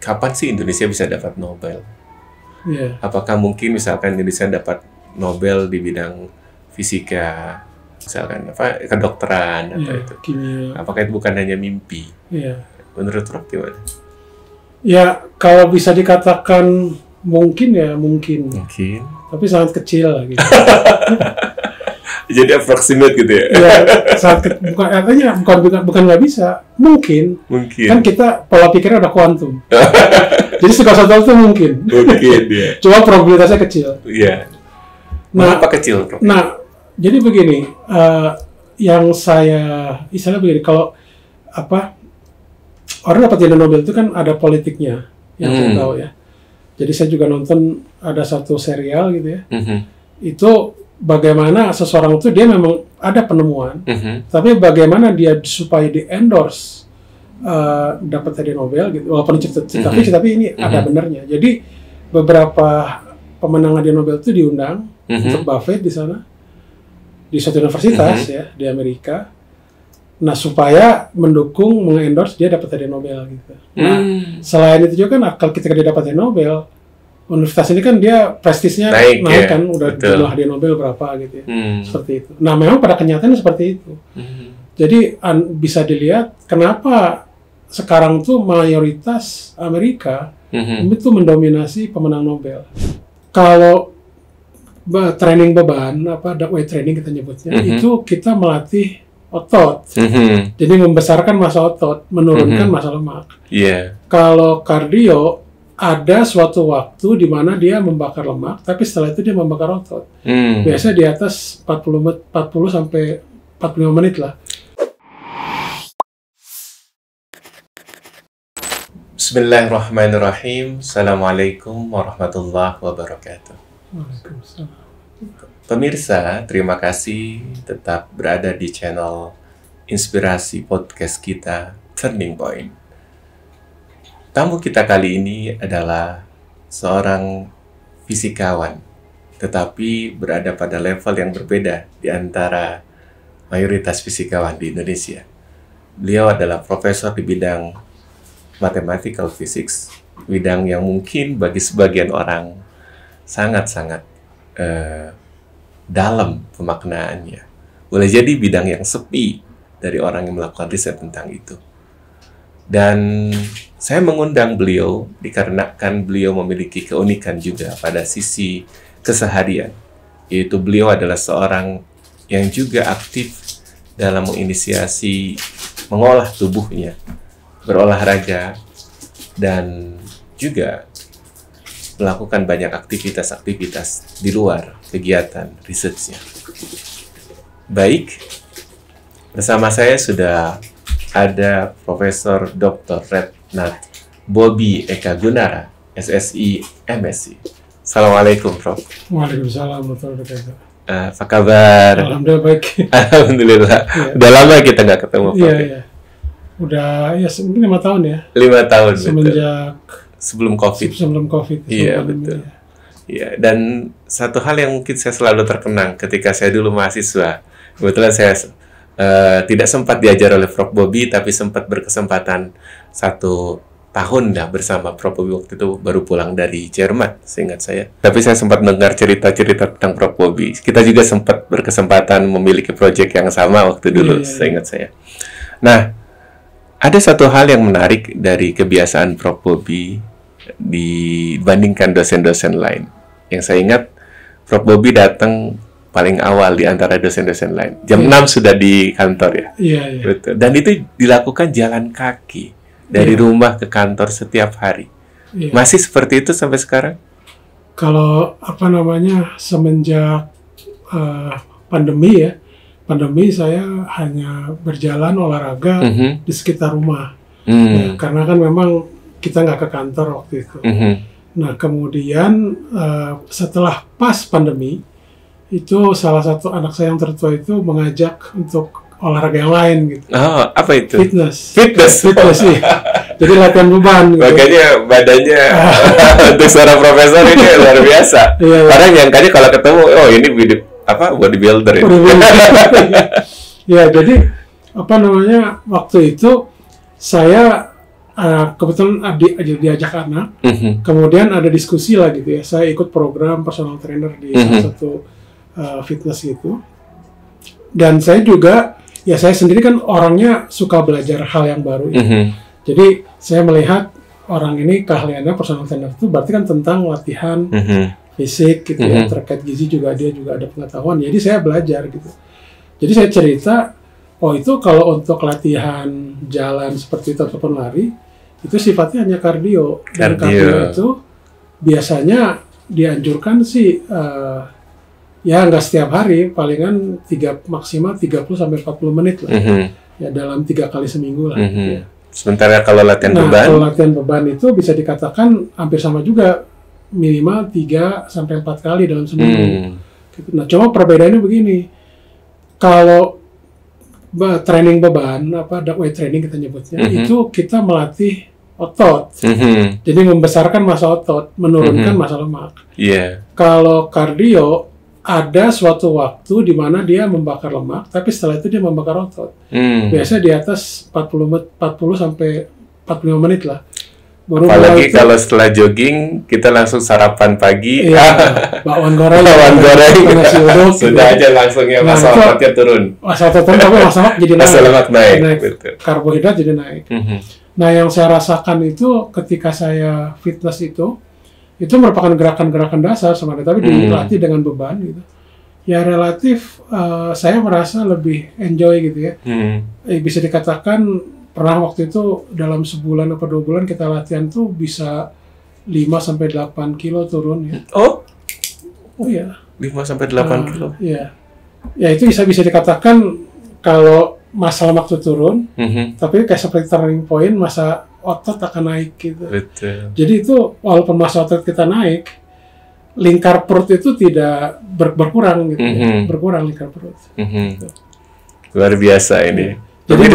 kapan sih Indonesia bisa dapat Nobel? Iya. Apakah mungkin misalkan Indonesia dapat Nobel di bidang fisika, misalkan kedokteran atau itu? Kimia. Apakah itu bukan hanya mimpi? Iya. Menurut Rob gimana? Ya, kalau bisa dikatakan mungkin ya mungkin. Mungkin. Tapi sangat kecil lah gitu. Jadi approximate gitu ya? Ya, bukan artinya bukan nggak bisa, mungkin. Mungkin. Kan kita pola pikirnya udah kuantum. Jadi segala sesuatu itu mungkin. Mungkin ya. Cuma probabilitasnya kecil. Iya. Nah, apa kecil, Rob? Nah, jadi begini, yang saya istilahnya begini, kalau orang dapat Nobel itu kan ada politiknya yang saya tahu ya. Jadi saya juga nonton ada satu serial gitu ya. Itu bagaimana seseorang itu dia memang ada penemuan, tapi bagaimana dia supaya di endorse dapat hadiah Nobel gitu, walaupun tapi ini ada benernya. Jadi beberapa pemenang hadiah Nobel itu diundang untuk Buffett di sana, di suatu universitas ya di Amerika. Nah, supaya mendukung, mengendorse dia dapat hadiah Nobel gitu. Nah, selain itu juga kan ketika dia dapat hadiah Nobel, universitas ini kan dia prestisnya naik ya? Kan, udah jumlah hadiah Nobel berapa gitu ya, seperti itu. Nah, memang pada kenyataannya seperti itu. Jadi bisa dilihat kenapa sekarang tuh mayoritas Amerika itu mendominasi pemenang Nobel. Kalau training beban, weight training kita nyebutnya, itu kita melatih otot, jadi membesarkan massa otot, menurunkan massa lemak. Kalau kardio ada suatu waktu di mana dia membakar lemak, tapi setelah itu dia membakar otot. Biasanya di atas 40 sampai 45 menit lah. Bismillahirrahmanirrahim. Assalamualaikum warahmatullahi wabarakatuh. Waalaikumsalam. Pemirsa, terima kasih tetap berada di channel inspirasi podcast kita, Turning Point. Tamu kita kali ini adalah seorang fisikawan, tetapi berada pada level yang berbeda di antara mayoritas fisikawan di Indonesia. Beliau adalah profesor di bidang mathematical physics, bidang yang mungkin bagi sebagian orang sangat-sangat dalam pemaknaannya. Boleh jadi bidang yang sepi dari orang yang melakukan riset tentang itu. Dan saya mengundang beliau dikarenakan beliau memiliki keunikan juga pada sisi keseharian, yaitu beliau adalah seorang yang juga aktif dalam menginisiasi mengolah tubuhnya, berolahraga, dan juga melakukan banyak aktivitas-aktivitas di luar kegiatan risetnya. Baik, bersama saya sudah ada Profesor Dr. Retnat Bobi Eka Gunara, SSI, MSc. Assalamualaikum, Prof. Waalaikumsalam warahmatullahi wabarakatuh. Apa kabar? Alhamdulillah baik. Alhamdulillah. Ya. Udah lama kita nggak ketemu, Prof. Iya. Udah mungkin 5 tahun ya. 5 tahun. Semenjak sebelum COVID. Sebelum COVID. Iya, betul. Iya, dan satu hal yang mungkin saya selalu terkenang ketika saya dulu mahasiswa. Kebetulan saya tidak sempat diajar oleh Prof. Bobi, tapi sempat berkesempatan 1 tahun dah bersama Prof. Bobi. Waktu itu baru pulang dari Jerman, seingat saya. Tapi saya sempat mendengar cerita-cerita tentang Prof. Bobi. Kita juga sempat berkesempatan memiliki proyek yang sama waktu dulu, seingat saya. Nah, ada satu hal yang menarik dari kebiasaan Prof. Bobi dibandingkan dosen-dosen lain. Yang saya ingat, Prof. Bobi datang paling awal di antara dosen-dosen lain. Jam 6 sudah di kantor ya? Iya. Betul. Dan itu dilakukan jalan kaki dari rumah ke kantor setiap hari. Iya. Masih seperti itu sampai sekarang? Kalau semenjak pandemi ya, saya hanya berjalan olahraga di sekitar rumah. Ya, karena kan memang kita nggak ke kantor waktu itu. Nah, kemudian setelah pas pandemi, itu salah satu anak saya yang tertua itu mengajak untuk olahraga yang lain gitu. Oh, apa itu? Fitness sih. Jadi latihan beban. Gitu. Makanya badannya untuk seorang profesor ini luar biasa. Orang nyangkanya kalau ketemu, oh ini bodybuilder ya. Ya, jadi waktu itu saya kebetulan diajak anak, kemudian ada diskusi lah gitu ya. Saya ikut program personal trainer di salah satu fitness gitu. Dan saya juga, ya saya sendiri kan orangnya suka belajar hal yang baru ya. Jadi saya melihat orang ini keahliannya personal trainer itu berarti kan tentang latihan fisik gitu ya, terkait gizi juga dia juga ada pengetahuan. Jadi saya belajar gitu. Jadi saya cerita, oh itu kalau untuk latihan jalan seperti itu ataupun lari, itu sifatnya hanya kardio. Dan kardio itu biasanya dianjurkan sih ya nggak setiap hari, palingan maksimal 30-40 menit lah. Ya dalam 3 kali seminggu lah. Gitu ya. Sementara kalau latihan beban? Kalau latihan beban itu bisa dikatakan hampir sama juga, minimal 3-4 kali dalam seminggu. Gitu. Nah cuma perbedaannya begini, kalau training beban, weight training kita nyebutnya, itu kita melatih otot. Jadi membesarkan massa otot, menurunkan massa lemak. Kalau kardio, ada suatu waktu di mana dia membakar lemak, tapi setelah itu dia membakar otot. Biasanya di atas 40 sampai 45 menit lah. Apalagi kalau setelah jogging, kita langsung sarapan pagi. Bakwan goreng. Nasi uduk. Sudah aja langsung ya, massa lemaknya turun. Massa otot turun, tapi massa lemak jadi naik. Massa lemak naik. Karbohidrat jadi naik. Nah, yang saya rasakan itu ketika saya fitness itu merupakan gerakan-gerakan dasar sebenarnya, tapi dilatih dengan beban gitu. Ya relatif saya merasa lebih enjoy gitu ya. Bisa dikatakan pernah waktu itu dalam sebulan atau 2 bulan kita latihan tuh bisa 5-8 kilo turun ya. Oh iya. 5-8 kilo. Iya. Ya itu bisa dikatakan kalau massa lemak itu turun, tapi kayak seperti turning point, massa otot akan naik gitu. Betul. Jadi itu walaupun massa otot kita naik, lingkar perut itu tidak berkurang gitu. Berkurang lingkar perut. Gitu. Luar biasa ini. Jadi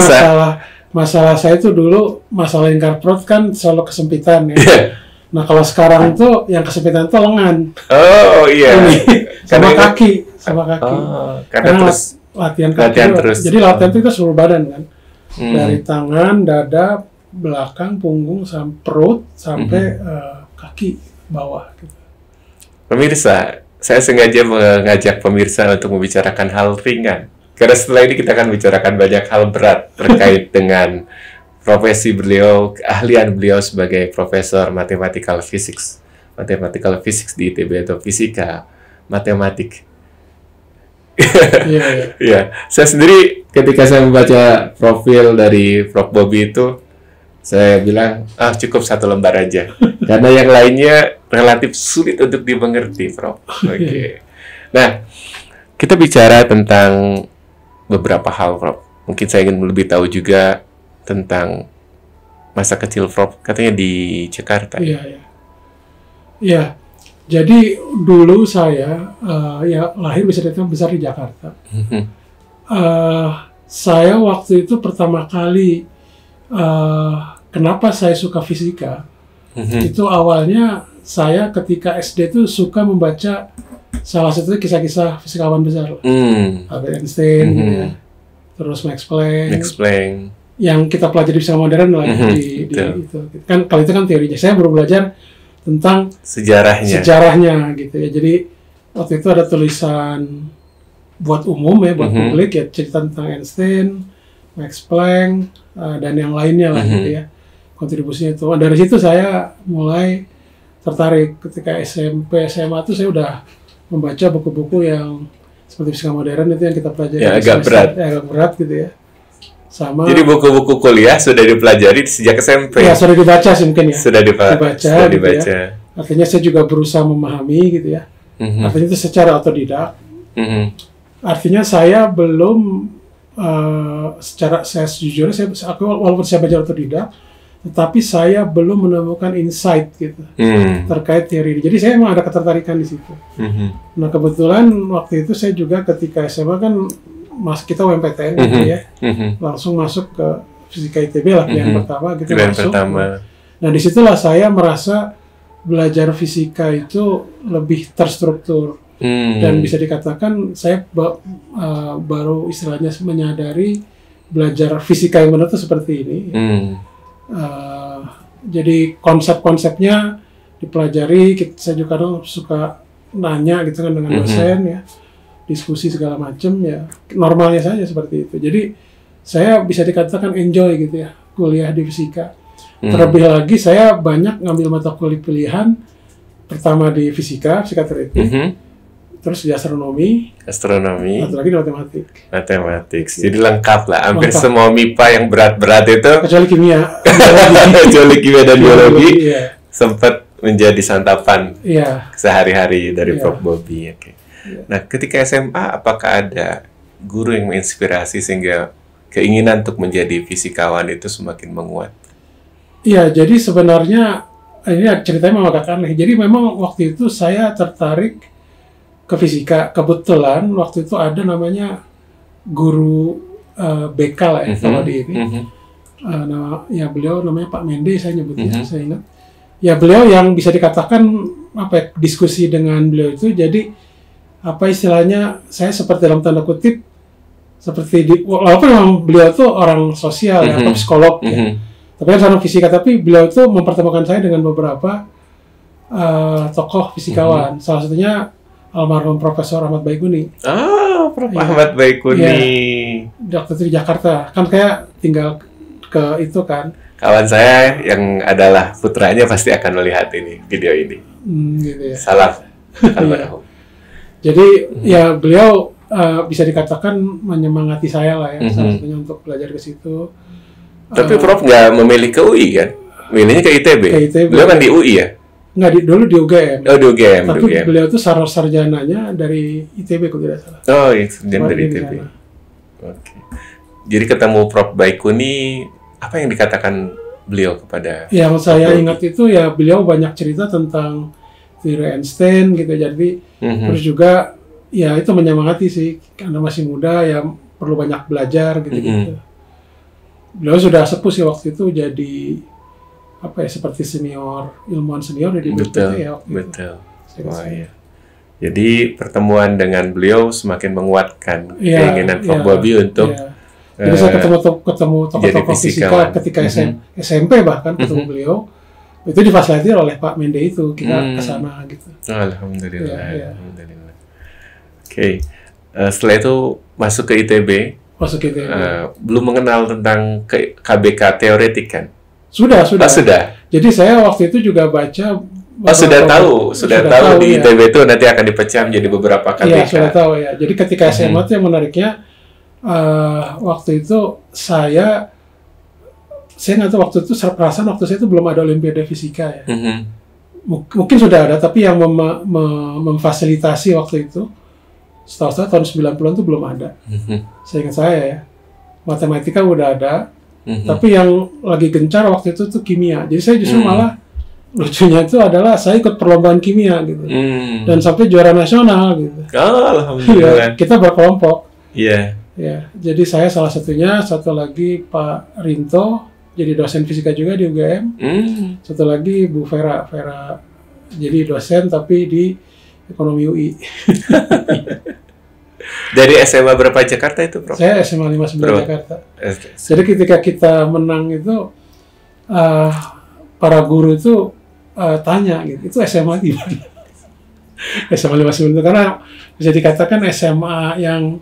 masalah saya itu dulu masalah lingkar perut kan selalu kesempitan ya. Nah kalau sekarang tuh yang kesempitan tuh lengan. Oh iya. sama kaki. Karena terus latihan terus. Jadi latihan itu seluruh badan kan. Dari tangan, dada, belakang, punggung, sampai perut, sampai kaki bawah. Gitu. Pemirsa, saya sengaja mengajak pemirsa untuk membicarakan hal ringan. Karena setelah ini kita akan bicarakan banyak hal berat terkait dengan profesi beliau, keahlian beliau sebagai profesor mathematical physics di ITB atau fisika matematik. Ya, saya sendiri ketika saya membaca profil dari Prof. Bobby itu, saya bilang, cukup 1 lembar aja. Karena yang lainnya relatif sulit untuk dimengerti, Prof. Oke. Nah, kita bicara tentang beberapa hal, Prof. Mungkin saya ingin lebih tahu juga tentang masa kecil Prof. Katanya di Jakarta. Iya. Jadi dulu saya lahir bisa dikatakan besar di Jakarta. Saya waktu itu pertama kali kenapa saya suka fisika? Itu awalnya saya ketika SD itu suka membaca salah satu kisah-kisah fisikawan besar, Albert Einstein, gitu ya. Terus Max Planck, yang kita pelajari di fisika modern lah di itu. Kan kalau itu kan teorinya, saya baru belajar tentang sejarahnya gitu ya. Jadi waktu itu ada tulisan buat umum ya, buat publik ya, cerita tentang Einstein, Max Planck, dan yang lainnya lah gitu ya, kontribusinya itu. Dari situ saya mulai tertarik. Ketika SMP, SMA tuh saya udah membaca buku-buku yang seperti fisika modern itu yang kita pelajari. Ya, agak berat gitu ya. Jadi buku-buku kuliah sudah dipelajari sejak SMP. Ya, sudah dibaca sih mungkin ya. Sudah dibaca. Gitu ya. Artinya saya juga berusaha memahami gitu ya. Artinya itu secara otodidak. Artinya saya belum saya sejujurnya walaupun saya belajar otodidak, tetapi saya belum menemukan insight gitu terkait teori ini. Jadi saya memang ada ketertarikan di situ. Nah kebetulan waktu itu saya juga ketika SMA kan kita UMPTN gitu ya, langsung masuk ke fisika ITB lah yang pertama gitu masuk. Nah disitulah saya merasa belajar fisika itu lebih terstruktur dan bisa dikatakan saya baru istilahnya menyadari belajar fisika yang benar itu seperti ini. Jadi konsep-konsepnya dipelajari. Saya juga kadang suka nanya gitu kan dengan dosen ya, diskusi segala macam ya. Normalnya saja seperti itu. Jadi saya bisa dikatakan enjoy gitu ya kuliah di fisika. Terlebih lagi saya banyak ngambil mata kuliah pilihan. Pertama di fisika teoretik, terus di astronomi, satu lagi di matematik. Jadi lengkap lah, hampir semua MIPA yang berat-berat itu, kecuali kimia, kecuali kimia dan biologi, sempat menjadi santapan sehari-hari dari Prof. Bobby. Okay. Nah, ketika SMA, apakah ada guru yang menginspirasi sehingga keinginan untuk menjadi fisikawan itu semakin menguat? Iya, jadi sebenarnya ini ceritanya memang agak aneh. Jadi memang waktu itu saya tertarik ke fisika. Kebetulan waktu itu ada namanya guru BK lah ya, kalau di ini. Ya beliau namanya Pak Mende, saya nyebutnya, saya ingat. Ya beliau yang bisa dikatakan diskusi dengan beliau itu. Jadi apa istilahnya, saya seperti dalam tanda kutip walaupun memang beliau itu orang sosial ya, atau psikolog ya. Tapi kan sarung fisika, tapi beliau itu mempertemukan saya dengan beberapa tokoh fisikawan. Salah satunya almarhum Profesor Ahmad Baikuni. Prof. Ahmad Baikuni. Ya, waktu itu di Jakarta. Kan kayak tinggal ke itu kan. Kawan saya yang adalah putranya pasti akan melihat ini, video ini. Gitu ya. Salam. Almarhum. Jadi ya beliau bisa dikatakan menyemangati saya lah ya, salah satunya untuk belajar ke situ. Tapi Prof nggak memilih ke UI kan? Milihnya ke ITB. Beliau kan di UI ya? Nggak, dulu di UGM. Oh, di UGM. Tapi beliau itu sarjananya dari ITB kalau tidak salah. Oh, iya, sarjana dari ITB. Oke. Jadi ketemu Prof. Baikuni, apa yang dikatakan beliau kepada? Yang saya ingat itu ya beliau banyak cerita tentang teori Einstein gitu. Jadi terus juga ya itu menyemangati sih, karena masih muda ya perlu banyak belajar gitu-gitu. Beliau sudah sepuh sih waktu itu, jadi seperti ilmuwan senior di BPT ya waktu itu. Iya. Jadi pertemuan dengan beliau semakin menguatkan keinginan Prof. Bobby untuk jadi saya ketemu tokoh-tokoh fisika ketika SMP bahkan ketemu beliau. Itu difasilitasi oleh Pak Mende itu, kita ke sana gitu. Alhamdulillah. Alhamdulillah. Oke. Setelah itu masuk ke ITB. Belum mengenal tentang KBK teoretik kan? Sudah. Sudah. Jadi saya waktu itu juga baca. Sudah tahu di ITB itu nanti akan dipecah menjadi beberapa KBK. Iya, sudah tahu ya. Jadi ketika SMA itu yang menariknya, waktu itu saya nggak tahu waktu itu perasaan waktu saya itu belum ada Olimpiade Fisika ya. Mungkin sudah ada, tapi yang memfasilitasi waktu itu, setahu saya tahun 90-an itu belum ada. Seingat saya ya, matematika udah ada, tapi yang lagi gencar waktu itu tuh kimia. Jadi saya justru malah lucunya itu adalah saya ikut perlombaan kimia gitu, dan sampai juara nasional gitu. Alhamdulillah. Ya, kita berkelompok. Iya. Ya, jadi saya salah satunya, satu lagi Pak Rinto, jadi dosen fisika juga di UGM. Satu lagi Bu Vera, jadi dosen tapi di Ekonomi UI. Dari SMA berapa Jakarta itu, Prof? Saya SMA 59 Jakarta. Jadi ketika kita menang itu, para guru itu tanya gitu, itu SMA di mana? SMA 59 itu karena bisa dikatakan SMA yang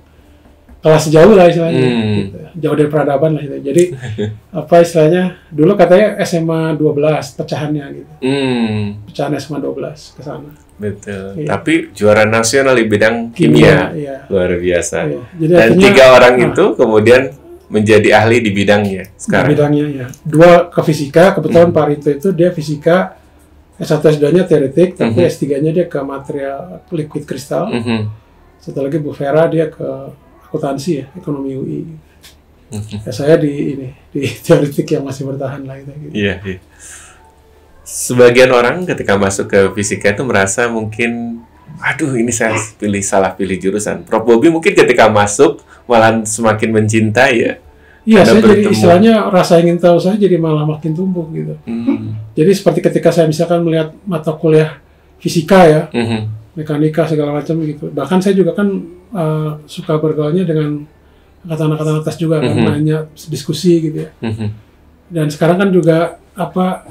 kelas jauh lah istilahnya, gitu. Jauh dari peradaban lah gitu. Jadi istilahnya dulu katanya SMA 12 pecahannya gitu. Pecahan SMA 12 ke sana. Betul. Iya. Tapi juara nasional di bidang kimia. Iya. Luar biasa. Iya. Jadi dan artinya, 3 orang itu kemudian menjadi ahli di bidangnya sekarang. Di bidangnya ya. 2 ke fisika, kebetulan Pak Rinto itu dia fisika, S1 S2-nya teoretik, tapi S3-nya dia ke material liquid kristal. Satu lagi Bu Vera dia ke akuntansi ya, Ekonomi UI. Ya, saya di teoretik yang masih bertahan lah gitu. Iya. Sebagian orang ketika masuk ke fisika itu merasa mungkin, aduh ini saya salah pilih jurusan. Prof. Bobby mungkin ketika masuk malah semakin mencintai ya. Iya, saya jadi istilahnya rasa ingin tahu saya jadi malah makin tumbuh gitu. Jadi seperti ketika saya misalkan melihat mata kuliah fisika ya, mekanika segala macam gitu. Bahkan saya juga kan suka bergaulnya dengan angkatan-angkatan atas juga kan, nanya diskusi gitu ya. Dan sekarang kan juga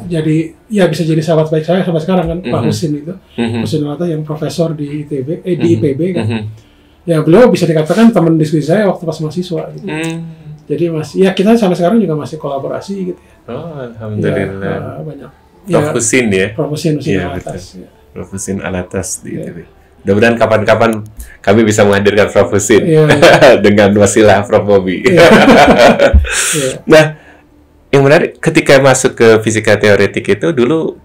jadi ya bisa jadi sahabat baik saya sampai sekarang kan, Pak Husin itu, Husin Alatas yang profesor di ITB, di IPB kan. Ya beliau bisa dikatakan teman diskusi saya waktu pas mahasiswa gitu. Jadi ya kita sampai sekarang juga masih kolaborasi gitu ya. Oh, alhamdulillah. Ya, banyak. Prof Husin ya. Prof Husin Ya, Alatas. Ya. Prof Husin Alatas di ITB. Mudah-mudahan kapan-kapan kami bisa menghadirkan Prof Husin dengan wasilah Prof Bobby. Nah, yang menarik ketika masuk ke fisika teoretik itu dulu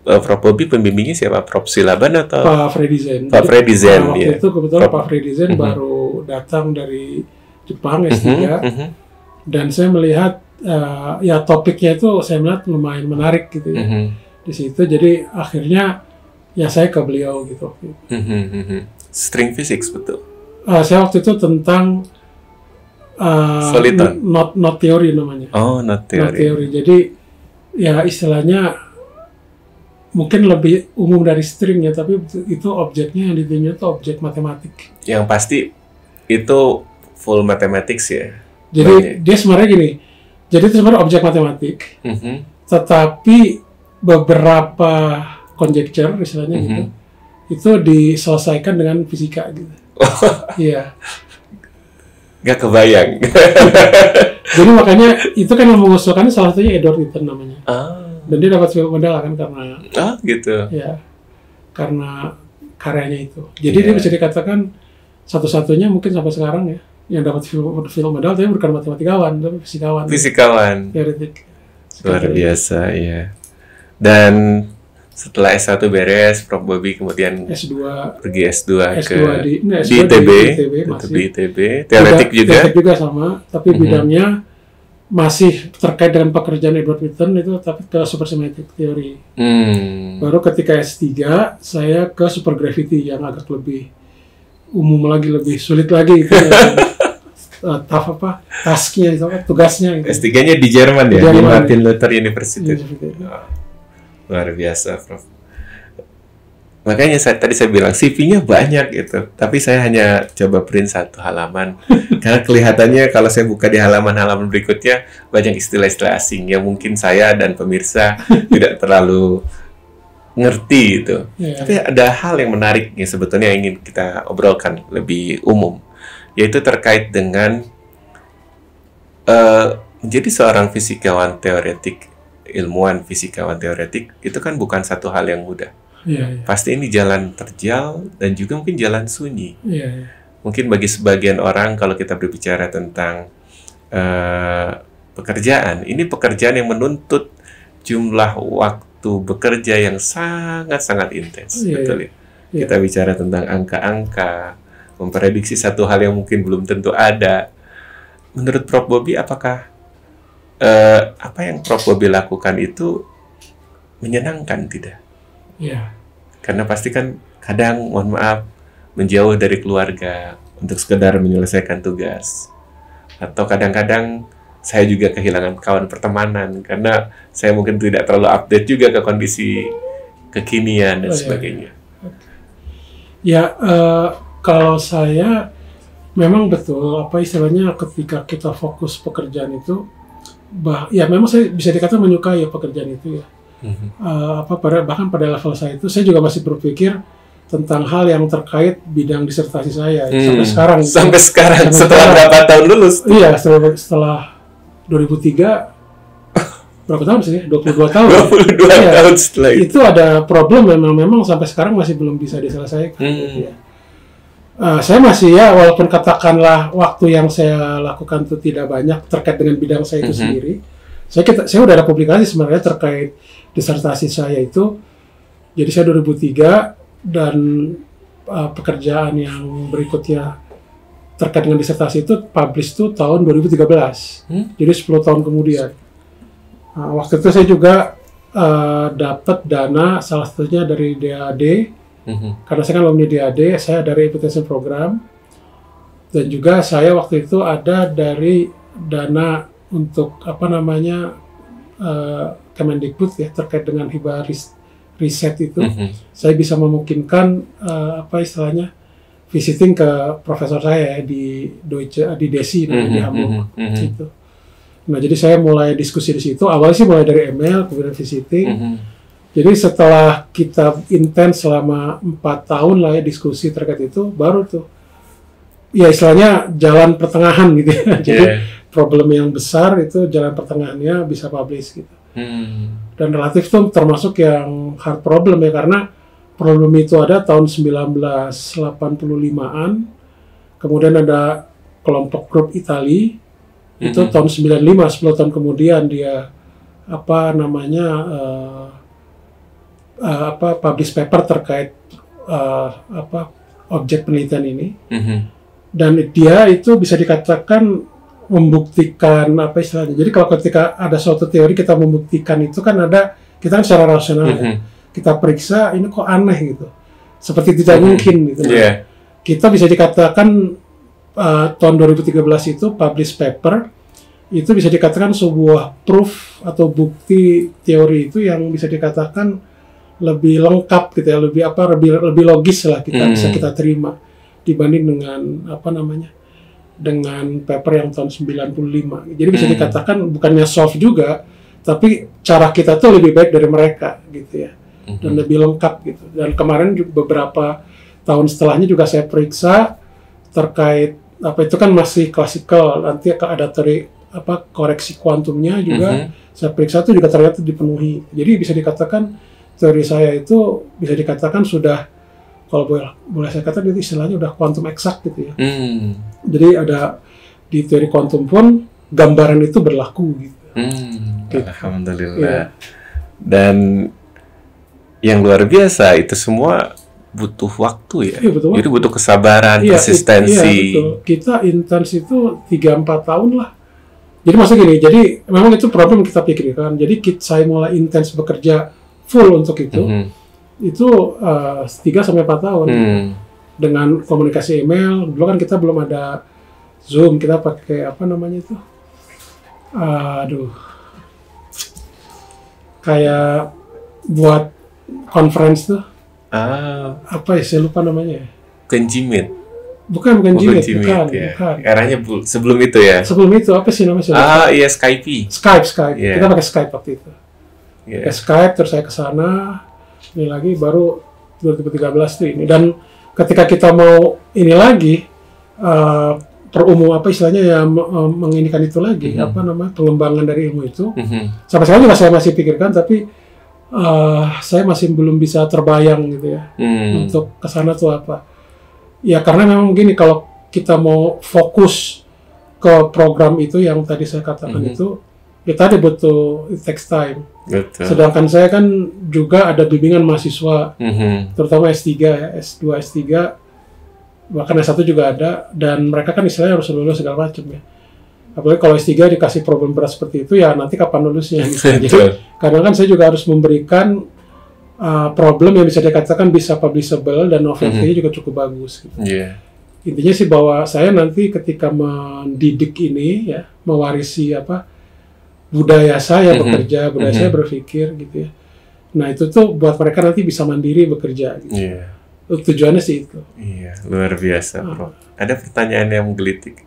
Prof Bobby pembimbingnya siapa? Prof Silaban atau Pak Freddy Zen? Pak Freddy Zen. Waktu itu kebetulan Pak Freddy Zen baru datang dari Jepang S3 dan saya melihat ya topiknya itu saya melihat lumayan menarik gitu ya di situ. Jadi akhirnya ya saya ke beliau gitu. String physics betul. Saya waktu itu tentang Soliton. Not teori namanya. Oh, not teori. Jadi ya istilahnya mungkin lebih umum dari string ya, tapi itu objeknya yang ditunjuk itu objek matematik. Yang pasti itu full mathematics ya. Jadi dia sebenarnya gini. Jadi itu sebenarnya objek matematik. Tetapi beberapa conjecture istilahnya gitu. Itu diselesaikan dengan fisika gitu. Iya. Gak kebayang. Jadi makanya itu kan yang mengusulkan salah satunya Edward Witten namanya. Dan dia dapat Fields Medal kan karena gitu. Ya. Karena karyanya itu. Jadi dia bisa dikatakan satu-satunya mungkin sampai sekarang ya yang dapat Fields Medal, tapi bukan matematikawan, tapi fisikawan. Fisikawan. Teoretik. Luar biasa ya. Dan setelah S1 beres, Prof Bobby kemudian pergi S2 ke ITB, teoretik juga. Teoretik juga sama, tapi bidangnya masih terkait dengan pekerjaan Edward Witten itu, tapi ke supersymmetric theory. Baru ketika S3 saya ke supergravity yang agak lebih umum lagi, lebih sulit lagi itu. Tasknya itu, tugasnya. Gitu. S3-nya di Jerman ya, di Martin Luther University. Luar biasa, Prof. Makanya tadi saya bilang CV-nya banyak gitu, tapi saya hanya coba print 1 halaman. Karena kelihatannya kalau saya buka di halaman-halaman berikutnya banyak istilah-istilah asing yang mungkin saya dan pemirsa tidak terlalu ngerti gitu. Tapi ada hal yang menarik yang sebetulnya ingin kita obrolkan lebih umum, yaitu terkait dengan menjadi seorang fisikawan teoretik, ilmuwan fisikawan teoretik itu kan bukan satu hal yang mudah. Pasti ini jalan terjal dan juga mungkin jalan sunyi. Mungkin bagi sebagian orang kalau kita berbicara tentang pekerjaan, ini pekerjaan yang menuntut jumlah waktu bekerja yang sangat-sangat intens. Betul ya? Kita bicara tentang angka-angka, memprediksi satu hal yang mungkin belum tentu ada. Menurut Prof Bobby, apakah apa yang Prof Bobby lakukan itu menyenangkan tidak? Karena pasti kan kadang, mohon maaf, menjauh dari keluarga untuk sekedar menyelesaikan tugas. Atau kadang-kadang saya juga kehilangan kawan pertemanan karena saya mungkin tidak terlalu update juga ke kondisi kekinian dan sebagainya. Kalau saya memang betul istilahnya ketika kita fokus pekerjaan itu, memang saya bisa dikatakan menyukai pekerjaan itu ya. Bahkan pada level saya itu saya juga masih berpikir tentang hal yang terkait bidang disertasi saya sampai sekarang setelah berapa tahun lulus? Setelah 2003 berapa tahun sih? 22 tahun. 22 tahun setelah itu ada problem memang sampai sekarang masih belum bisa diselesaikan. Saya masih walaupun katakanlah waktu yang saya lakukan itu tidak banyak terkait dengan bidang saya itu sendiri. Saya udah ada publikasi sebenarnya terkait disertasi saya itu. Jadi saya 2003 dan pekerjaan yang berikutnya terkait dengan disertasi itu publish itu tahun 2013. Jadi 10 tahun kemudian. Waktu itu saya juga dapat dana salah satunya dari DAD. Karena saya kan alumni DAD, saya dari invitation program. Dan juga saya waktu itu ada dari dana untuk Kemendikbud ya terkait dengan hibah riset itu. Saya bisa memungkinkan istilahnya visiting ke profesor saya di Deutsche di DESI di Hamburg gitu. Nah, jadi saya mulai diskusi di situ. Awalnya sih mulai dari email, kemudian visiting. Jadi setelah kita intens selama 4 tahun lah ya diskusi terkait itu, baru tuh ya istilahnya jalan pertengahan gitu ya. Jadi problem yang besar itu jalan pertengahannya bisa publish gitu. Dan relatif tuh termasuk yang hard problem ya, karena problem itu ada tahun 1985-an. Kemudian ada kelompok grup Itali itu tahun 95, 10 tahun kemudian dia publish paper terkait objek penelitian ini. Dan dia itu bisa dikatakan membuktikan apa istilahnya. Jadi kalau ketika ada suatu teori kita membuktikan itu kan kita kan secara rasional ya, kita periksa ini kok aneh gitu, seperti tidak mungkin gitu. Kita bisa dikatakan tahun 2013 itu publish paper itu bisa dikatakan sebuah proof atau bukti teori itu yang bisa dikatakan lebih lengkap gitu ya, lebih logis lah bisa kita terima dibanding dengan dengan paper yang tahun 95. Jadi bisa dikatakan bukannya soft juga, tapi cara kita tuh lebih baik dari mereka gitu ya, dan lebih lengkap gitu. Dan kemarin beberapa tahun setelahnya juga saya periksa terkait itu kan masih klasikal, nanti ada koreksi kuantumnya juga saya periksa itu juga ternyata dipenuhi. Jadi bisa dikatakan teori saya itu bisa dikatakan sudah, kalau boleh saya katakan itu istilahnya udah kuantum eksak gitu ya. Jadi ada di teori kuantum pun gambaran itu berlaku gitu. Alhamdulillah. Dan yang luar biasa itu semua butuh waktu ya. Betul. Jadi butuh kesabaran, konsistensi. Betul. Kita intens itu 3-4 tahun lah. Jadi maksudnya gini, jadi memang itu problem kita pikirkan. Jadi saya mulai intens bekerja full untuk itu 3-4 tahun. Dengan komunikasi email. Dulu kan kita belum ada Zoom, kita pakai kayak buat conference tuh. Saya lupa namanya. Jimit. Bukan Jimit, bukan. Eranya sebelum itu ya. Sebelum itu apa sih namanya? Iya, Skype. Yeah. Kita pakai Skype waktu itu. Skype, terus saya ke sana. Ini lagi baru 2013 tuh ini. Dan ketika kita mau ini lagi menginikan itu lagi, pengembangan dari ilmu itu. Sampai sekarang juga saya masih pikirkan, tapi saya masih belum bisa terbayang gitu ya untuk kesana tuh apa. Ya karena memang gini, kalau kita mau fokus ke program itu yang tadi saya katakan itu, ya tadi it takes time. Betul. Sedangkan saya kan juga ada bimbingan mahasiswa, terutama S3 ya, S2, S3, bahkan S1 juga ada, dan mereka kan istilahnya harus lulus segala macam ya. Apalagi kalau S3 dikasih problem berat seperti itu, ya nanti kapan lulusnya gitu. Jadi kadang kan saya juga harus memberikan problem yang bisa dikatakan bisa publishable dan novelty juga cukup bagus gitu. Intinya sih bahwa saya nanti ketika mendidik ini ya, mewarisi budaya saya bekerja, budaya saya berpikir gitu ya. Nah itu tuh buat mereka nanti bisa mandiri bekerja gitu. Tujuannya sih itu. Luar biasa, Prof. Ada pertanyaan yang menggelitik.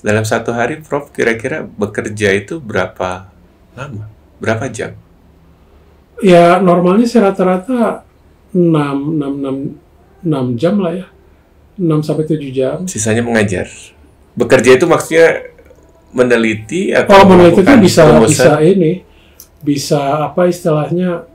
Dalam satu hari, Prof, kira-kira bekerja itu berapa lama? Berapa jam? Ya, normalnya sih rata-rata 6 jam lah ya. 6-7 jam. Sisanya mengajar. Bekerja itu maksudnya meneliti atau meneliti itu bisa apa istilahnya,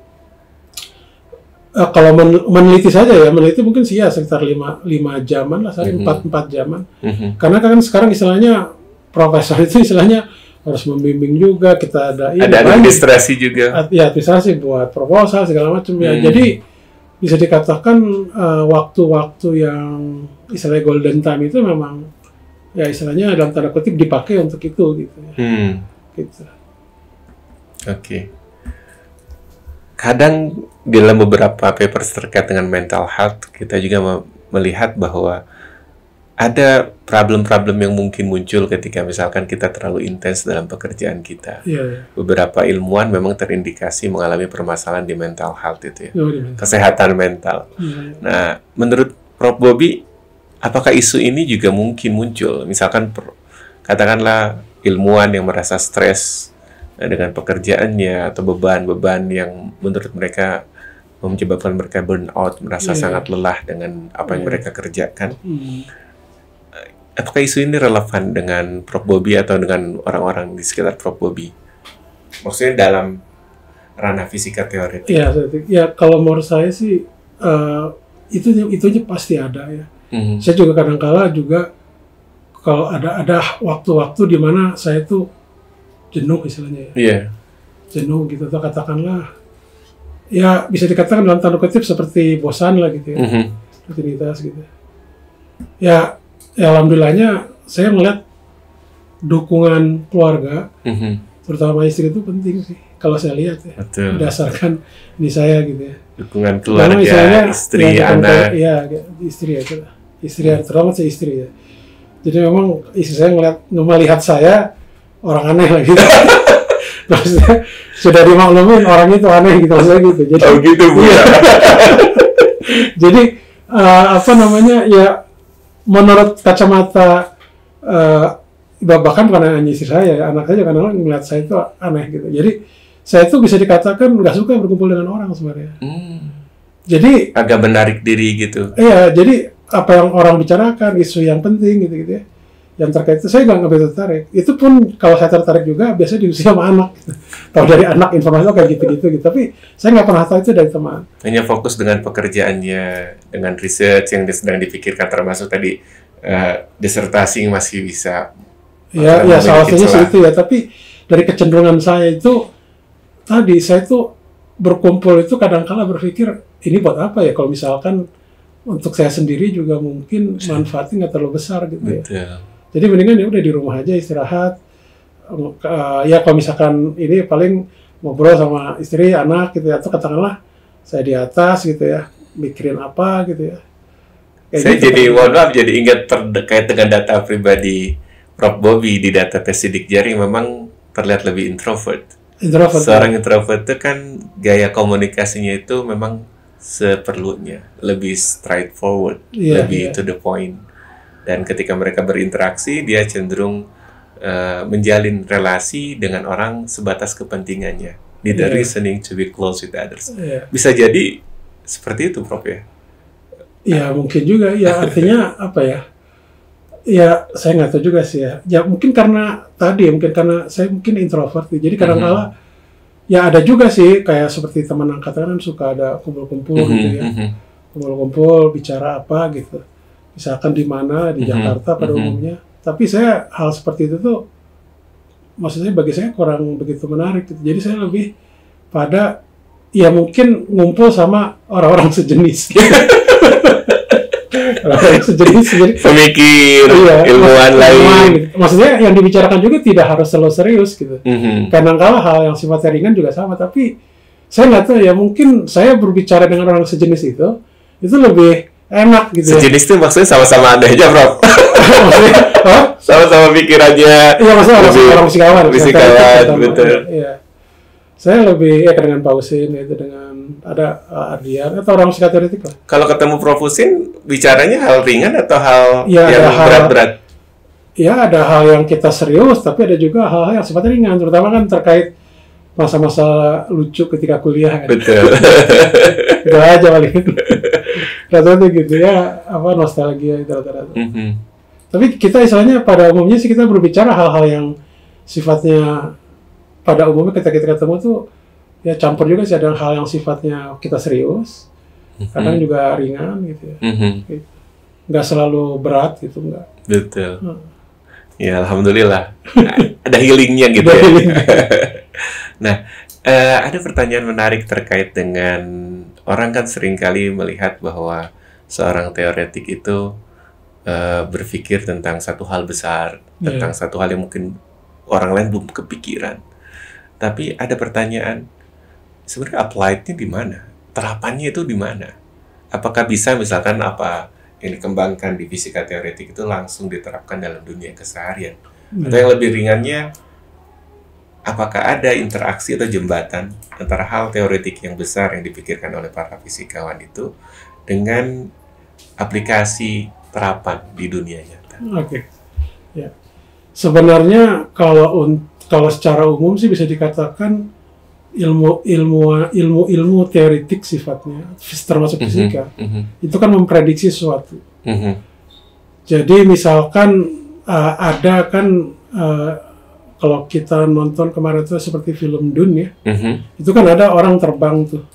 kalau meneliti saja ya, meneliti mungkin sih ya sekitar 5 jaman lah, 4 jaman. Karena kan sekarang istilahnya profesor itu istilahnya harus membimbing juga, kita ada administrasi juga. Ya, administrasi buat proposal segala macam ya. Jadi bisa dikatakan waktu-waktu yang istilahnya golden time itu memang ya istilahnya dalam tanda kutip dipakai untuk itu gitu ya. Gitu. Oke. Kadang dalam beberapa papers terkait dengan mental health, kita juga melihat bahwa ada problem-problem yang mungkin muncul ketika misalkan kita terlalu intens dalam pekerjaan kita. Beberapa ilmuwan memang terindikasi mengalami permasalahan di mental health itu ya, kesehatan mental. Nah, menurut Prof. Bobby, apakah isu ini juga mungkin muncul? Misalkan katakanlah ilmuwan yang merasa stres dengan pekerjaannya atau beban-beban yang menurut mereka menyebabkan mereka burn out, merasa sangat lelah dengan apa yang mereka kerjakan. Apakah isu ini relevan dengan Prof. Bobby atau dengan orang-orang di sekitar Prof. Bobby? Maksudnya dalam ranah fisika teoretik. Ya kalau menurut saya sih itu pasti ada ya. Saya juga kadang-kala juga kalau ada waktu-waktu di mana saya tuh jenuh istilahnya ya. Jenuh gitu, atau katakanlah ya bisa dikatakan dalam tanda kutip seperti bosan lah gitu ya, rutinitas gitu. Ya alhamdulillahnya saya melihat dukungan keluarga, terutama istri itu penting sih kalau saya lihat ya. Betul. Berdasarkan ini saya gitu ya. Dukungan keluarga, istri, anak. Istri terutama saya istri ya. Jadi memang istri saya melihat saya orang aneh lah gitu. Maksudnya sudah dimaklumin orangnya itu aneh gitu maksudnya gitu. Jadi, gitu Bu. Iya. Jadi ya menurut kacamata bahkan bukan hanya istri saya, anak saya kadang-kadang melihat saya itu aneh gitu. Jadi saya itu bisa dikatakan nggak suka berkumpul dengan orang sebenarnya. Jadi agak menarik diri gitu. Iya, jadi apa yang orang bicarakan, isu yang penting gitu ya, yang terkait itu saya nggak begitu tertarik. Itu pun kalau saya tertarik juga biasanya diusia sama anak. Tahu dari anak informasi kayak gitu. Tapi saya nggak pernah tahu itu dari teman. Hanya fokus dengan pekerjaannya, dengan research yang sedang dipikirkan, termasuk tadi disertasi masih bisa. Ya salah satunya sih itu ya. Tapi dari kecenderungan saya itu tadi saya tuh berkumpul itu kadang-kala berpikir ini buat apa ya, kalau misalkan untuk saya sendiri juga mungkin manfaatnya nggak terlalu besar gitu ya. Jadi mendingan ya udah di rumah aja istirahat. Ya kalau misalkan ini paling ngobrol sama istri, anak gitu ya, atau katakanlah saya di atas gitu ya, mikirin apa gitu ya. Saya gitu, jadi mohon maaf jadi ingat terkait dengan data pribadi Prof. Bobby di database Sidik Jari memang terlihat lebih introvert. Seorang introvert itu kan gaya komunikasinya itu memang seperlunya, lebih straightforward, lebih to the point. Dan ketika mereka berinteraksi, dia cenderung menjalin relasi dengan orang sebatas kepentingannya. Neither listening to be close with others. Bisa jadi seperti itu, Prof ya? Ya mungkin juga. Ya artinya apa ya? Ya saya nggak tahu juga sih ya. Ya mungkin karena tadi, mungkin karena saya mungkin introvert. Jadi kadang-kala ya ada juga sih kayak seperti teman angkatan kan suka ada kumpul-kumpul gitu ya. Kumpul-kumpul bicara apa gitu. Misalkan di mana di Jakarta pada umumnya. Tapi saya hal seperti itu tuh maksudnya bagi saya kurang begitu menarik gitu. Jadi saya lebih pada ya mungkin ngumpul sama orang-orang sejenis. Orang-orang sejenis pemikir, ilmuwan lain. Maksudnya yang dibicarakan juga tidak harus selalu serius gitu. Kadang-kala hal yang sifatnya ringan juga sama, tapi saya nggak tahu ya, mungkin saya berbicara dengan orang sejenis itu lebih enak gitu. Sejenis itu maksudnya sama-sama ada aja, Prof. Maksudnya, sama-sama pikirannya. Iya, maksudnya orang fisikawan. Betul. Iya. Saya lebih dengan Pak Husin itu dengan ada Ardian atau orang fisika teoretik lah. Kalau ketemu Prof Husin bicaranya hal ringan atau hal yang berat-berat? Ya ada hal yang kita serius, tapi ada juga hal-hal yang sifatnya ringan, terutama kan terkait masa-masa lucu ketika kuliah kan. Betul. Itu aja paling. Rata-rata gitu ya, apa nostalgia itu rata-rata. Tapi kita istilahnya pada umumnya sih kita berbicara hal-hal yang sifatnya pada umumnya ketika kita ketemu tuh ya campur juga sih, ada hal yang sifatnya kita serius, kadang juga ringan gitu ya. Nggak selalu berat gitu, nggak. Betul. Ya alhamdulillah. Ada healingnya gitu ya. Nah, ada pertanyaan menarik terkait dengan orang kan seringkali melihat bahwa seorang teoretik itu berpikir tentang satu hal besar, tentang satu hal yang mungkin orang lain belum kepikiran. Tapi ada pertanyaan, sebenarnya applied-nya di mana? Terapannya itu di mana? Apakah bisa misalkan apa yang dikembangkan di fisika teoretik itu langsung diterapkan dalam dunia keseharian? Atau yang lebih ringannya, apakah ada interaksi atau jembatan antara hal teoretik yang besar yang dipikirkan oleh para fisikawan itu dengan aplikasi terapan di dunia nyata? Oke. Ya. Sebenarnya kalau secara umum sih bisa dikatakan ilmu teoritik sifatnya, termasuk fisika, itu kan memprediksi sesuatu. Jadi misalkan ada kan kalau kita nonton kemarin itu seperti film Dune ya, itu kan ada orang terbang tuh,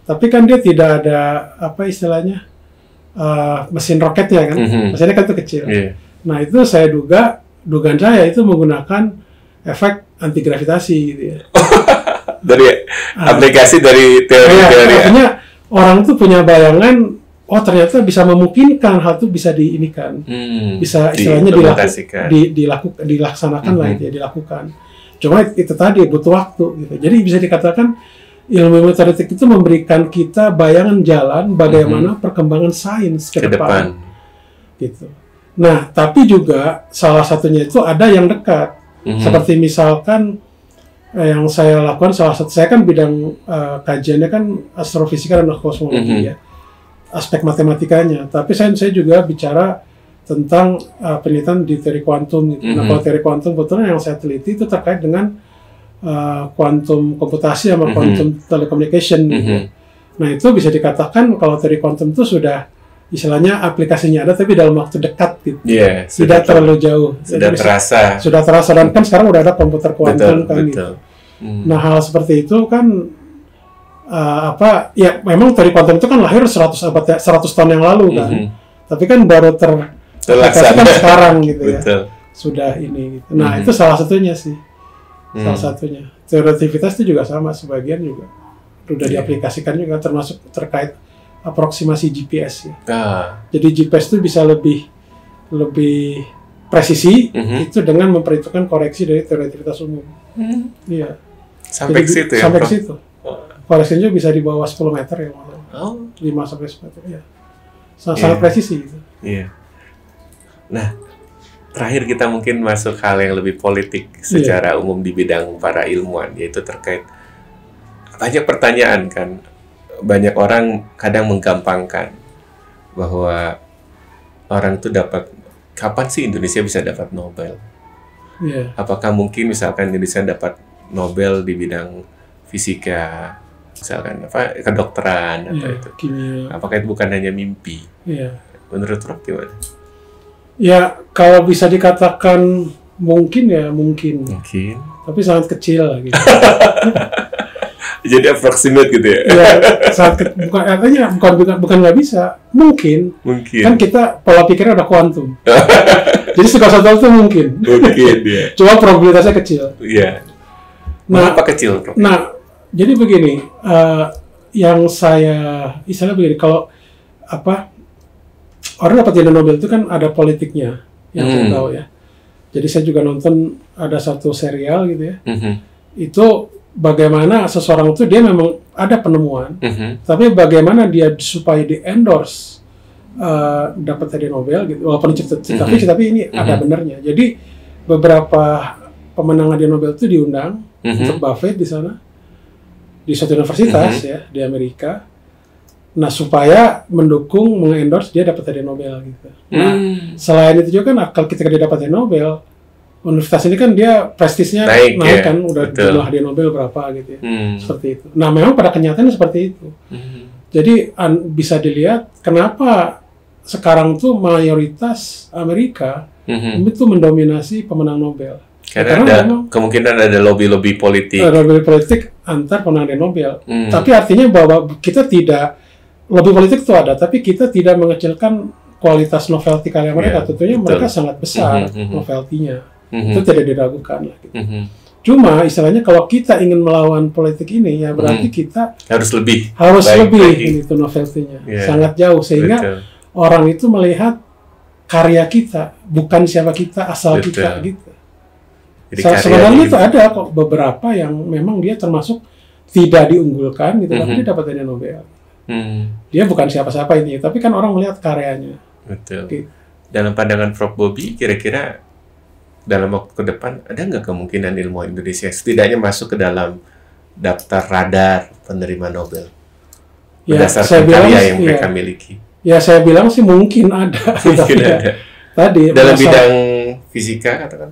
tapi kan dia tidak ada apa istilahnya mesin roketnya kan, mesinnya kan itu kecil. Nah itu saya dugaan saya itu menggunakan efek anti gravitasi gitu ya. Dari aplikasi dari teori-teori. Artinya orang tuh punya bayangan, oh ternyata bisa memungkinkan hal itu bisa diinikan, bisa istilahnya dilaksanakan lah itu ya, dilakukan. Cuma itu tadi butuh waktu gitu. Jadi bisa dikatakan ilmu teoretik itu memberikan kita bayangan jalan bagaimana perkembangan sains ke depan. Gitu. Nah, tapi juga salah satunya itu ada yang dekat. Seperti misalkan yang saya lakukan, saya kan bidang kajiannya kan astrofisika dan kosmologi ya, aspek matematikanya. Tapi saya juga bicara tentang penelitian di teori kuantum gitu. Nah, kalau teori kuantum kebetulan yang saya teliti itu terkait dengan kuantum komputasi sama kuantum telecommunication gitu. Nah, itu bisa dikatakan kalau teori kuantum itu sudah istilahnya aplikasinya ada tapi dalam waktu dekat gitu. Tidak terlalu jauh. Sudah terasa dan kan sekarang udah ada komputer kuantum kan gitu. Nah, hal seperti itu kan ya memang teori kuantum itu kan lahir 100 tahun yang lalu kan. Tapi kan baru terlaksana sekarang gitu ya. Sudah ini gitu. Nah, itu salah satunya sih. Salah satunya. Teoretivitas itu juga sama, sebagian juga sudah diaplikasikan juga, termasuk terkait aproksimasi GPS ya. Jadi GPS itu bisa lebih presisi itu dengan memperhitungkan koreksi dari teoretivitas umum. Iya. Sampai ke situ ya. Sampai ke situ. Koreksinya bisa di bawah 10 meter ya. 5 sampai 10 meter ya. Sangat presisi gitu. Iya. Nah, terakhir kita mungkin masuk hal yang lebih politik secara umum di bidang para ilmuwan, yaitu terkait banyak pertanyaan kan. Banyak orang kadang menggampangkan bahwa orang itu kapan sih Indonesia bisa dapat Nobel? Apakah mungkin misalkan Indonesia dapat Nobel di bidang fisika, misalkan kedokteran atau itu? Kimia. Apakah itu bukan hanya mimpi? Menurut Rob gimana? Ya, kalau bisa dikatakan mungkin ya mungkin. Tapi sangat kecil lah gitu. Jadi approximate gitu ya? Ya, bukan nggak bisa, mungkin. Kan kita pola pikirnya udah kuantum. Jadi segala sesuatu itu mungkin. Ya. Cuma probabilitasnya kecil. Iya. Nah, apa kecil? Nah, jadi begini, yang saya istilahnya begini, kalau orang dapat nilai Nobel itu kan ada politiknya, yang saya tahu ya. Jadi saya juga nonton ada satu serial gitu ya. Itu bagaimana seseorang itu dia memang ada penemuan, tapi bagaimana dia supaya di-endorse dapat hadiah Nobel gitu, walaupun tapi ini ada benernya. Jadi beberapa pemenang hadiah Nobel itu diundang untuk Buffett di sana, di suatu universitas ya di Amerika. Nah, supaya mendukung, mengendorse dia dapat hadiah Nobel gitu. Nah, selain itu juga kan ketika dia dapat hadiah Nobel, universitas ini kan dia prestisnya naik kan, udah jumlah hadiah Nobel berapa gitu ya, seperti itu. Nah, memang pada kenyataannya seperti itu. Jadi bisa dilihat kenapa sekarang tuh mayoritas Amerika itu mendominasi pemenang Nobel. Karena kemungkinan ada lobby-lobby politik. Lobby politik antar pemenang hadiah Nobel. Tapi artinya bahwa kita tidak, lobby politik itu ada, tapi kita tidak mengecilkan kualitas novelty karya mereka. Tentunya mereka sangat besar novelty-nya. Itu tidak diragukan lah gitu. Cuma istilahnya kalau kita ingin melawan politik ini ya berarti kita harus lebih itu novelty-nya. Sangat jauh sehingga orang itu melihat karya kita, bukan siapa kita, asal kita gitu. Sebenarnya itu ada kok beberapa yang memang dia termasuk tidak diunggulkan gitu, tapi dia dapat hadiah Nobel. Dia bukan siapa-siapa ini, tapi kan orang melihat karyanya. Gitu. Dalam pandangan Prof. Bobby, kira-kira dalam waktu ke depan ada nggak kemungkinan ilmuwan Indonesia setidaknya masuk ke dalam daftar radar penerima Nobel berdasarkan karya yang mereka miliki? Ya, saya bilang sih mungkin ada. Mungkin ada. Tadi dalam bidang fisika katakan,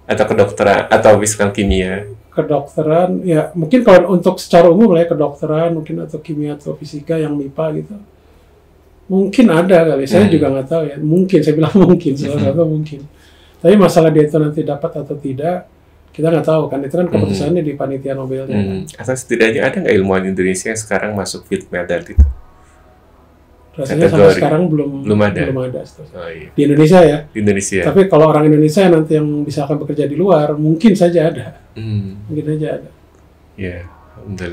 atau kedokteran, atau misalkan kimia? Kedokteran, ya mungkin kalau untuk secara umum lah ya, kedokteran mungkin, atau kimia atau fisika yang MIPA gitu. Mungkin ada kali, saya juga nggak tahu ya. Mungkin, saya bilang mungkin, salah satu mungkin. Tapi masalah dia itu nanti dapat atau tidak, kita nggak tahu kan. Itu kan keputusannya di panitia Nobelnya. Atau setidaknya ada nggak ilmuwan Indonesia yang sekarang masuk field medal itu? Rasanya sampai sekarang belum ada. Oh, iya. Di Indonesia ya. Di Indonesia. Tapi kalau orang Indonesia nanti yang bisa akan bekerja di luar, mungkin saja ada. Mungkin saja ada. Ya,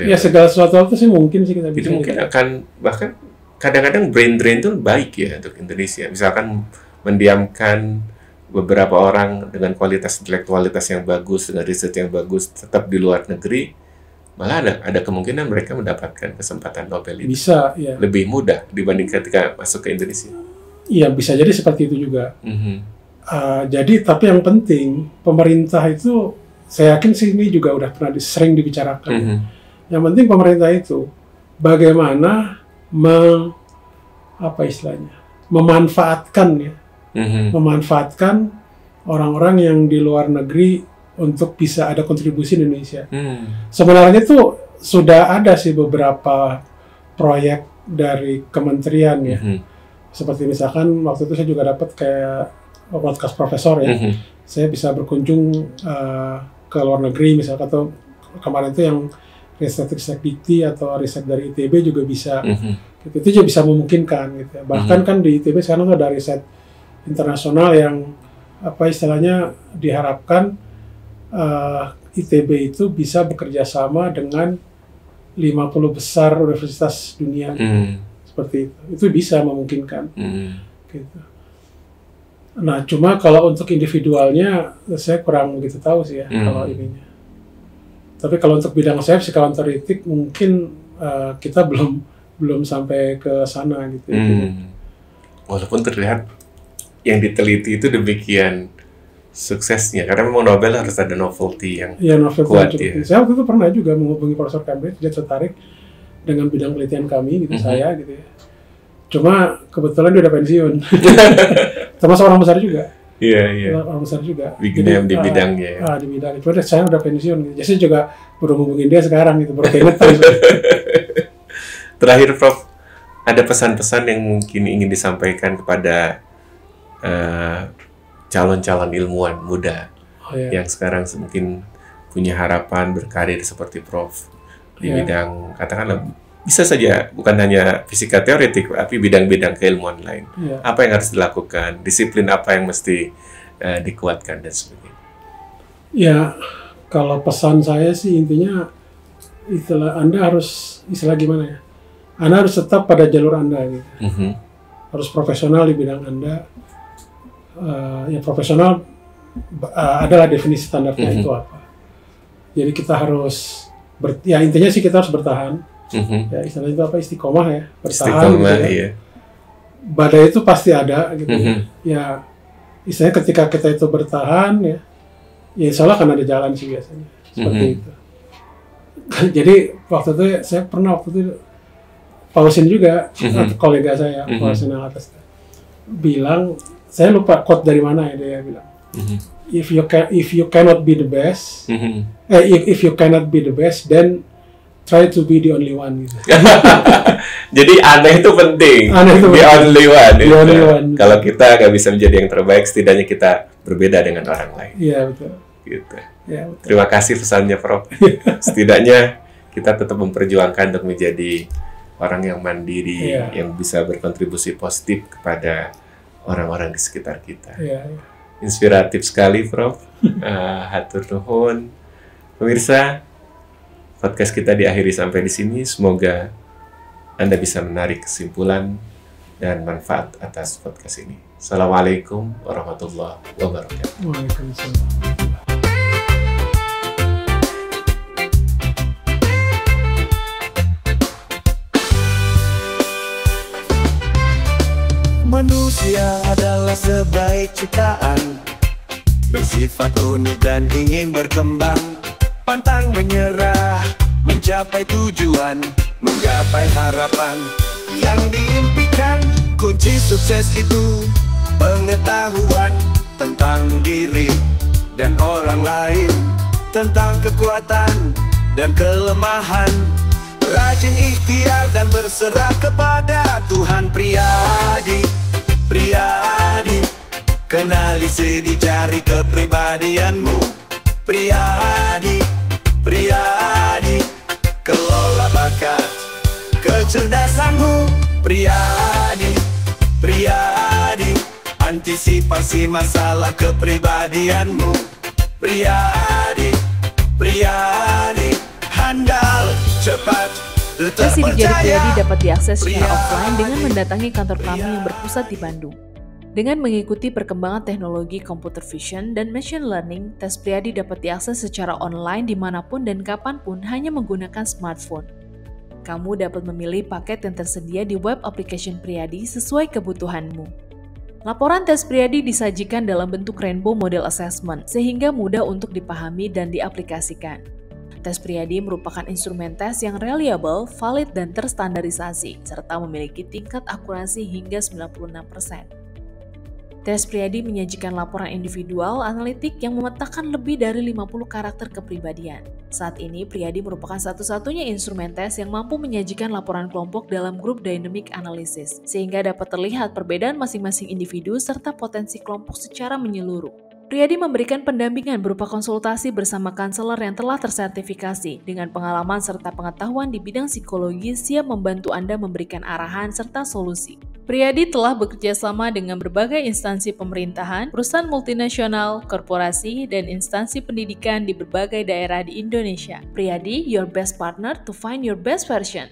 ya segala sesuatu itu sih mungkin sih kita bisa. Itu mungkin akan, bahkan kadang-kadang brain drain itu baik ya untuk Indonesia. Misalkan mendiamkan beberapa orang dengan kualitas intelektualitas yang bagus, dengan riset yang bagus, tetap di luar negeri, malah ada kemungkinan mereka mendapatkan kesempatan Nobel itu. Bisa, ya. Lebih mudah dibanding ketika masuk ke Indonesia. Iya, bisa jadi seperti itu juga. Jadi, tapi yang penting, pemerintah itu, saya yakin sih ini juga udah pernah sering dibicarakan. Yang penting pemerintah itu, bagaimana memanfaatkan ya, memanfaatkan orang-orang yang di luar negeri untuk bisa ada kontribusi Indonesia. Sebenarnya itu sudah ada sih beberapa proyek dari kementerian ya, seperti misalkan waktu itu saya juga dapat kayak podcast profesor ya, saya bisa berkunjung ke luar negeri misalkan, atau kemarin itu yang riset dikti atau riset dari ITB juga bisa. Itu juga bisa memungkinkan gitu ya. Bahkan kan di ITB sekarang ada riset internasional yang istilahnya diharapkan ITB itu bisa bekerja sama dengan 50 besar universitas dunia. Seperti itu bisa memungkinkan. Gitu. Nah, cuma kalau untuk individualnya saya kurang begitu tahu sih ya kalau ininya. Tapi kalau untuk bidang saya fisikawan teoretik mungkin kita belum sampai ke sana gitu. Walaupun terlihat yang diteliti itu demikian suksesnya, karena memang Nobel harus ada novelty yang kuat ya. Saya waktu itu pernah juga menghubungi Profesor Cambridge, dia tertarik dengan bidang penelitian kami gitu, saya gitu ya. Cuma kebetulan dia udah pensiun. Termasuk orang besar juga. Iya. Orang besar juga. Di bidangnya. Di bidang. Cuma saya udah pensiun gitu. Jadi saya juga baru ngomongin dia sekarang gitu, baru keinget terus. Terakhir Prof, ada pesan-pesan yang mungkin ingin disampaikan kepada calon-calon ilmuwan muda yang sekarang mungkin punya harapan berkarir seperti Prof di bidang, katakanlah bisa saja bukan hanya fisika teoretik, tapi bidang-bidang keilmuan lain. Apa yang harus dilakukan? Disiplin apa yang mesti dikuatkan dan sebagainya? Ya, kalau pesan saya sih intinya Anda harus gimana ya? Anda harus tetap pada jalur Anda gitu. Harus profesional di bidang Anda. Ya profesional adalah definisi standarnya itu apa. Jadi kita harus intinya sih kita harus bertahan. Ya istilahnya itu istiqomah ya, bertahan gitu ya. Iya. Badai itu pasti ada gitu. Ya istilahnya ketika kita itu bertahan ya insya Allah akan ada jalan sih biasanya seperti itu. Jadi waktu itu saya pernah Pausin juga kolega saya Pausin yang atas bilang, saya lupa quote dari mana ya, dia bilang if you cannot be the best, if you cannot be the best, then try to be the only one gitu. Jadi aneh itu penting. The only one. Kalau kita nggak bisa menjadi yang terbaik, setidaknya kita berbeda dengan orang lain. Iya betul. Gitu. Ya, betul. Terima kasih pesannya Prof. Setidaknya kita tetap memperjuangkan untuk menjadi orang yang mandiri, yang bisa berkontribusi positif kepada orang-orang di sekitar kita. Inspiratif sekali Prof. Hatur nuhun. Pemirsa, podcast kita diakhiri sampai di sini. Semoga Anda bisa menarik kesimpulan dan manfaat atas podcast ini. Assalamualaikum warahmatullahi wabarakatuh. Waalaikumsalam. Manusia adalah sebaik ciptaan, bersifat unik dan ingin berkembang, pantang menyerah, mencapai tujuan, menggapai harapan yang diimpikan. Kunci sukses itu pengetahuan, tentang diri dan orang lain, tentang kekuatan dan kelemahan. Rajin ikhtiar dan berserah kepada Tuhan. Priyadi, Priyadi, kenali seni cari kepribadianmu. Priyadi, Priyadi, kelola bakat kecerdasanmu. Priyadi, Priyadi, antisipasi masalah kepribadianmu. Priyadi, Priyadi, handal, cepat, Tes sidik jari Priyadi terpercaya. dapat diakses secara offline dengan mendatangi kantor kami yang berpusat di Bandung. Dengan mengikuti perkembangan teknologi computer vision dan machine learning, tes Priyadi dapat diakses secara online dimanapun dan kapanpun hanya menggunakan smartphone. Kamu dapat memilih paket yang tersedia di web application Priyadi sesuai kebutuhanmu. Laporan tes Priyadi disajikan dalam bentuk rainbow model assessment sehingga mudah untuk dipahami dan diaplikasikan. Tes Priyadi merupakan instrumen tes yang reliable, valid, dan terstandarisasi, serta memiliki tingkat akurasi hingga 96%. Tes Priyadi menyajikan laporan individual analitik yang memetakan lebih dari 50 karakter kepribadian. Saat ini, Priyadi merupakan satu-satunya instrumen tes yang mampu menyajikan laporan kelompok dalam grup dynamic analysis, sehingga dapat terlihat perbedaan masing-masing individu serta potensi kelompok secara menyeluruh. Priyadi memberikan pendampingan berupa konsultasi bersama konselor yang telah tersertifikasi dengan pengalaman serta pengetahuan di bidang psikologi siap membantu Anda memberikan arahan serta solusi. Priyadi telah bekerja sama dengan berbagai instansi pemerintahan, perusahaan multinasional, korporasi, dan instansi pendidikan di berbagai daerah di Indonesia. Priyadi, your best partner to find your best version.